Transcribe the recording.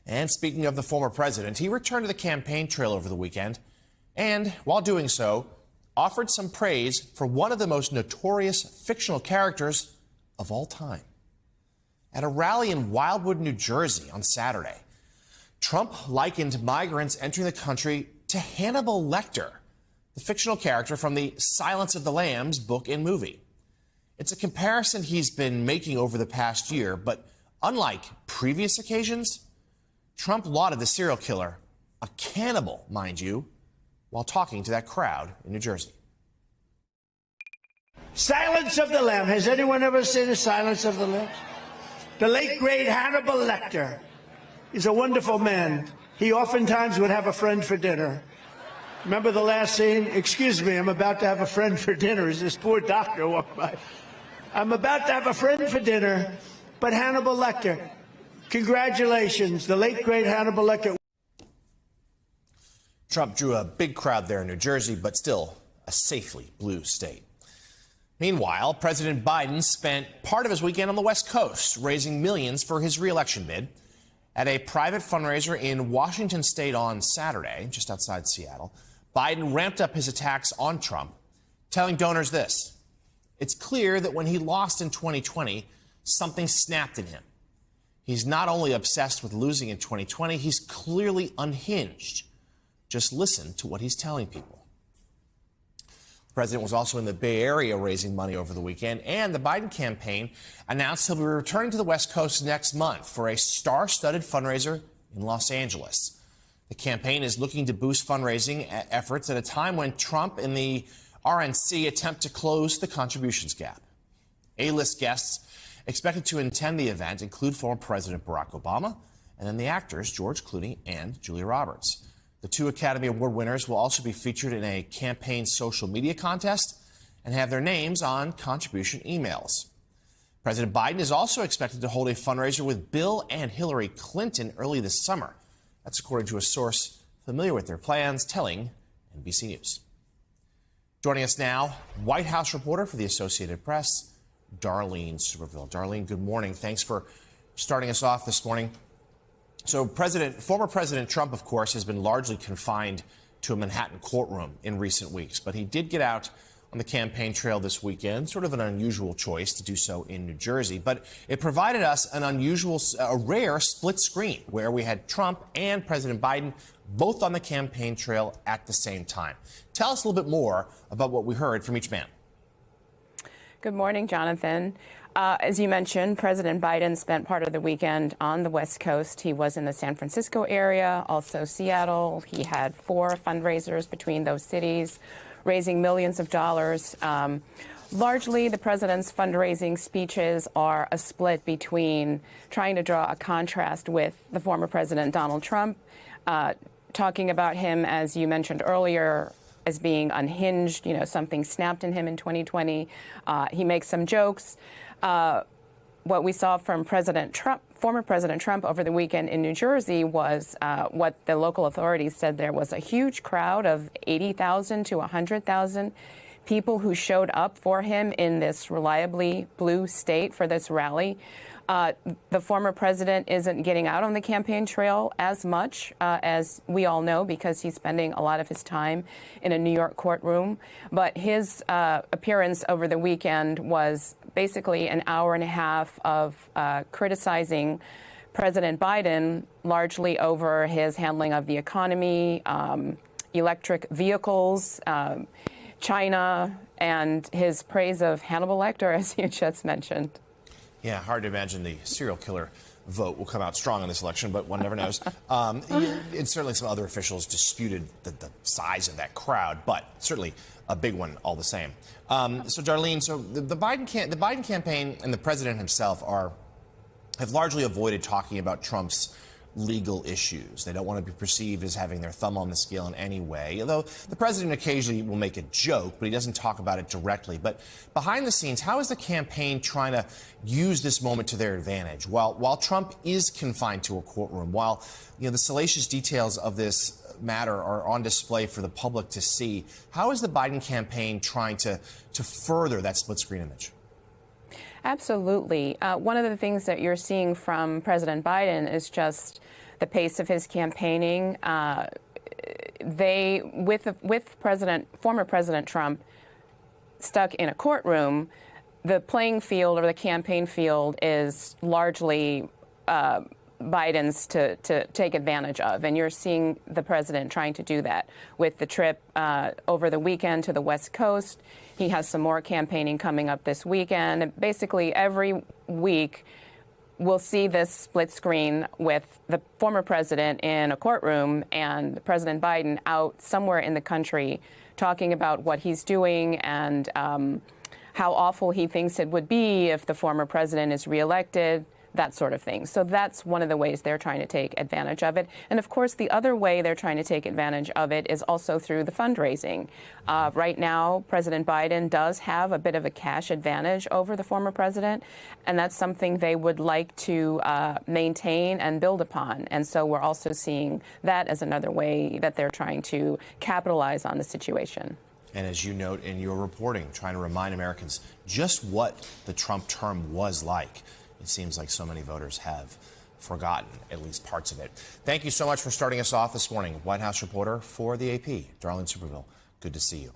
And speaking of the former president, he returned to the campaign trail over the weekend and, while doing so, offered some praise for one of the most notorious fictional characters of all time. At a rally in Wildwood, New Jersey on Saturday, Trump likened migrants entering the country to Hannibal Lecter, the fictional character from the Silence of the Lambs book and movie. It's a comparison he's been making over the past year, but unlike previous occasions, Trump lauded the serial killer, a cannibal, mind you, while talking to that crowd in New Jersey. Silence of the Lambs. Has anyone ever seen The Silence of the Lambs? The late, great Hannibal Lecter is a wonderful man. He oftentimes would have a friend for dinner. Remember the last scene? Excuse me, I'm about to have a friend for dinner as this poor doctor walked by. I'm about to have a friend for dinner, but Hannibal Lecter, congratulations, the late, great Hannibal Lecter. Trump drew a big crowd there in New Jersey, but still a safely blue state. Meanwhile, President Biden spent part of his weekend on the West Coast, raising millions for his re-election bid. At a private fundraiser in Washington state on Saturday, just outside Seattle, Biden ramped up his attacks on Trump, telling donors this: "It's clear that when he lost in 2020, something snapped in him. He's not only obsessed with losing in 2020, he's clearly unhinged. Just listen to what he's telling people." The president was also in the Bay Area raising money over the weekend, and the Biden campaign announced he'll be returning to the West Coast next month for a star-studded fundraiser in Los Angeles. The campaign is looking to boost fundraising efforts at a time when Trump and the RNC attempt to close the contributions gap. A-list guests expected to attend the event include former President Barack Obama and then the actors George Clooney and Julia Roberts. The two Academy Award winners will also be featured in a campaign social media contest and have their names on contribution emails. President Biden is also expected to hold a fundraiser with Bill and Hillary Clinton early this summer. That's according to a source familiar with their plans, telling NBC News. Joining us now, White House reporter for the Associated Press, Darlene Superville. Darlene, good morning. Thanks for starting us off this morning. So former President Trump, of course, has been largely confined to a Manhattan courtroom in recent weeks, but he did get out on the campaign trail this weekend, sort of an unusual choice to do so in New Jersey. But it provided us a rare split screen where we had Trump and President Biden both on the campaign trail at the same time. Tell us a little bit more about what we heard from each man. Good morning, Jonathan. As you mentioned, President Biden spent part of the weekend on the West Coast. He was in the San Francisco area, also Seattle. He had 4 fundraisers between those cities, raising millions of dollars. Largely, the president's fundraising speeches are a split between trying to draw a contrast with the former president, Donald Trump, talking about him, as you mentioned earlier, as being unhinged. You know, something snapped in him in 2020. He makes some jokes. What we saw from former President Trump over the weekend in New Jersey was what the local authorities said there was a huge crowd of 80,000 to 100,000 people who showed up for him in this reliably blue state for this rally. The former president isn't getting out on the campaign trail as much as we all know because he's spending a lot of his time in a New York courtroom. But his appearance over the weekend was basically an hour and a half of criticizing President Biden, largely over his handling of the economy, electric vehicles, China, and his praise of Hannibal Lecter, as you just mentioned. Yeah, hard to imagine the serial killer vote will come out strong in this election, but one never knows. And certainly some other officials disputed the size of that crowd, but certainly a big one all the same. So, Darlene, the Biden campaign and the president himself have largely avoided talking about Trump's legal issues. They don't want to be perceived as having their thumb on the scale in any way, although the president occasionally will make a joke, but he doesn't talk about it directly. But behind the scenes, how is the campaign trying to use this moment to their advantage? While Trump is confined to a courtroom, while the salacious details of this matter are on display for the public to see, how is the Biden campaign trying to further that split screen image? Absolutely. One of the things that you're seeing from President Biden is just the pace of his campaigning. With former President Trump stuck in a courtroom, the playing field or the campaign field is largely Biden's to take advantage of. And you're seeing the president trying to do that with the trip over the weekend to the West Coast. He has some more campaigning coming up this weekend. Basically, every week, we'll see this split screen with the former president in a courtroom and President Biden out somewhere in the country talking about what he's doing and how awful he thinks it would be if the former president is reelected, that sort of thing. So that's one of the ways they're trying to take advantage of it. And of course, the other way they're trying to take advantage of it is also through the fundraising. Right now, President Biden does have a bit of a cash advantage over the former president, and that's something they would like to maintain and build upon. And so we're also seeing that as another way that they're trying to capitalize on the situation. And as you note in your reporting, trying to remind Americans just what the Trump term was like. It seems like so many voters have forgotten at least parts of it. Thank you so much for starting us off this morning. White House reporter for the AP, Darlene Superville. Good to see you.